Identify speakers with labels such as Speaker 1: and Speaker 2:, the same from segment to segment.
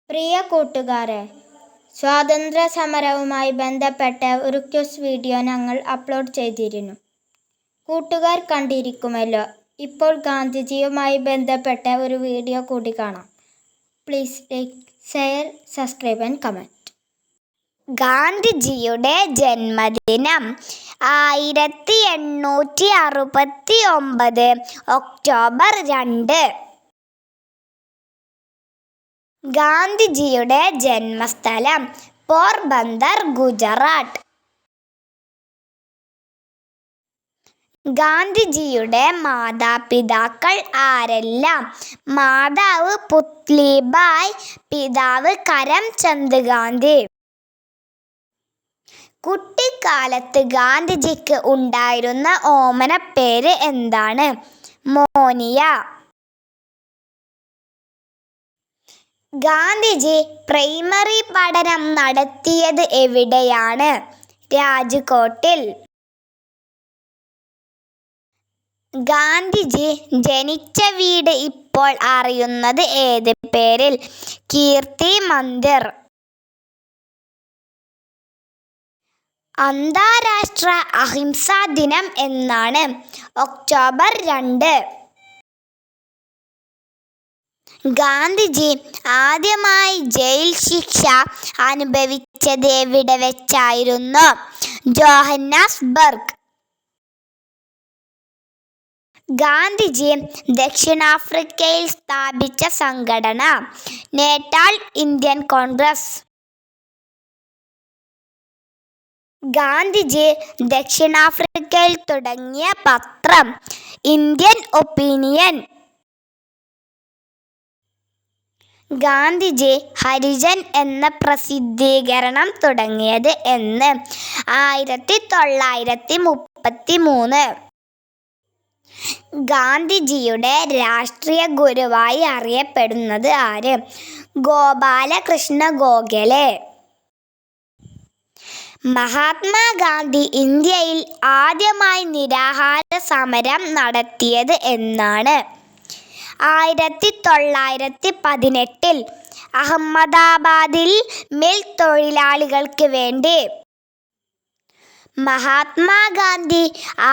Speaker 1: പ്രിയ കൂട്ടുകാരെ, സ്വാതന്ത്ര്യ സമരവുമായി ബന്ധപ്പെട്ട ഒരു ക്വിസ് വീഡിയോ ഞങ്ങൾ അപ്ലോഡ് ചെയ്തിരുന്നു. കൂട്ടുകാർ കണ്ടിരിക്കുമല്ലോ. ഇപ്പോൾ ഗാന്ധിജിയുമായി ബന്ധപ്പെട്ട ഒരു വീഡിയോ കൂടി കാണാം. Please like, share, subscribe and comment.
Speaker 2: ഗാന്ധിജിയുടെ ജന്മദിനം 1869 ഒക്ടോബർ 2. ഗാന്ധിജിയുടെ ജന്മസ്ഥലം പോർബന്ദർ, ഗുജറാത്ത്. ഗാന്ധിജിയുടെ മാതാപിതാക്കൾ ആരെല്ലാം? മാതാവ് പുത്ലിബായ്, പിതാവ് കരംചന്ദ് ഗാന്ധി. കുട്ടിക്കാലത്ത് ഗാന്ധിജിക്ക് ഉണ്ടായിരുന്ന ഓമനപ്പേര് എന്താണ്? മോനിയ. ഗാന്ധിജി പ്രൈമറി പഠനം നടത്തിയത് എവിടെയാണ്? രാജ്കോട്ടിൽ. ഗാന്ധിജി ജനിച്ച വീട് ഇപ്പോൾ അറിയുന്നത് ഏത് പേരിൽ? കീർത്തി മന്ദിർ. അന്താരാഷ്ട്ര അഹിംസാ ദിനം എന്നാണ്? ഒക്ടോബർ 2. ഗാന്ധിജി ആദ്യമായി ജയിൽ ശിക്ഷ അനുഭവിച്ചത് എവിടെ വെച്ചായിരുന്നു? ജോഹന്നാസ്ബർഗ്. ഗാന്ധിജി ദക്ഷിണാഫ്രിക്കയിൽ സ്ഥാപിച്ച സംഘടന? Natal Indian Congress. ഗാന്ധിജി ദക്ഷിണാഫ്രിക്കയിൽ തുടങ്ങിയ പത്രം? Indian opinion. ഗാന്ധിജി ഹരിജൻ എന്ന പ്രസിദ്ധീകരണം തുടങ്ങിയത് എന്ന്? 1933. ഗാന്ധിജിയുടെ രാഷ്ട്രീയ ഗുരുവായി അറിയപ്പെടുന്നത് ആര്? ഗോപാലകൃഷ്ണ ഗോഖലെ. മഹാത്മാഗാന്ധി ഇന്ത്യയിൽ ആദ്യമായി നിരാഹാര സമരം നടത്തിയത് എന്നാണ്? 1918. അഹമ്മദാബാദിൽ മിൽ തൊഴിലാളികൾക്ക് വേണ്ടി. മഹാത്മാഗാന്ധി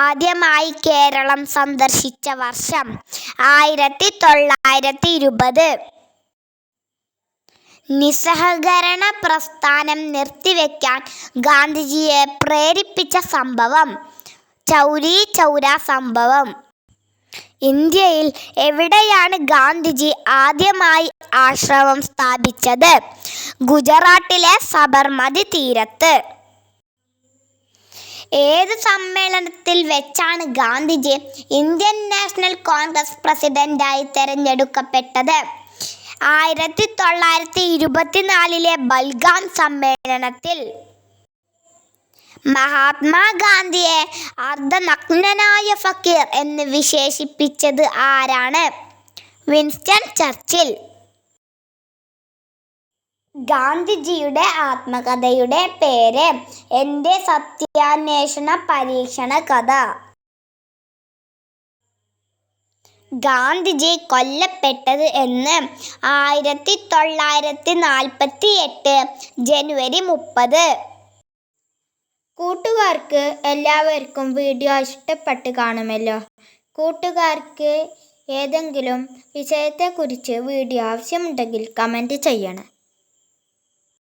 Speaker 2: ആദ്യമായി കേരളം സന്ദർശിച്ച വർഷം? 1920. നിസ്സഹകരണ പ്രസ്ഥാനം നിർത്തിവെക്കാൻ ഗാന്ധിജിയെ പ്രേരിപ്പിച്ച സംഭവം? ചൗരി ചൗര സംഭവം. ഇന്ത്യയിൽ എവിടെയാണ് ഗാന്ധിജി ആദ്യമായി ആശ്രമം സ്ഥാപിച്ചത്? ഗുജറാത്തിലെ സബർമതി തീരത്ത്. ഏത് സമ്മേളനത്തിൽ വെച്ചാണ് ഗാന്ധിജി ഇന്ത്യൻ നാഷണൽ കോൺഗ്രസ് പ്രസിഡന്റായി തെരഞ്ഞെടുക്കപ്പെട്ടത്? 1924 ബൽഗാം സമ്മേളനത്തിൽ. മഹാത്മാഗാന്ധിയെ അർദ്ധനഗ്നനായ ഫക്കീർ എന്ന് വിശേഷിപ്പിച്ചത് ആരാണ്? Winston Churchill. ഗാന്ധിജിയുടെ ആത്മകഥയുടെ പേര്? എൻ്റെ സത്യാന്വേഷണ പരീക്ഷണ കഥ. ഗാന്ധിജി കൊല്ലപ്പെട്ടത് എന്ന്? 1948 ജനുവരി 30.
Speaker 1: കൂട്ടുകാർക്ക് എല്ലാവർക്കും വീഡിയോ ഇഷ്ടപ്പെട്ട് കാണുമല്ലോ. കൂട്ടുകാർക്ക് ഏതെങ്കിലും വിഷയത്തെക്കുറിച്ച് വീഡിയോ ആവശ്യമുണ്ടെങ്കിൽ കമൻറ്റ് ചെയ്യണം.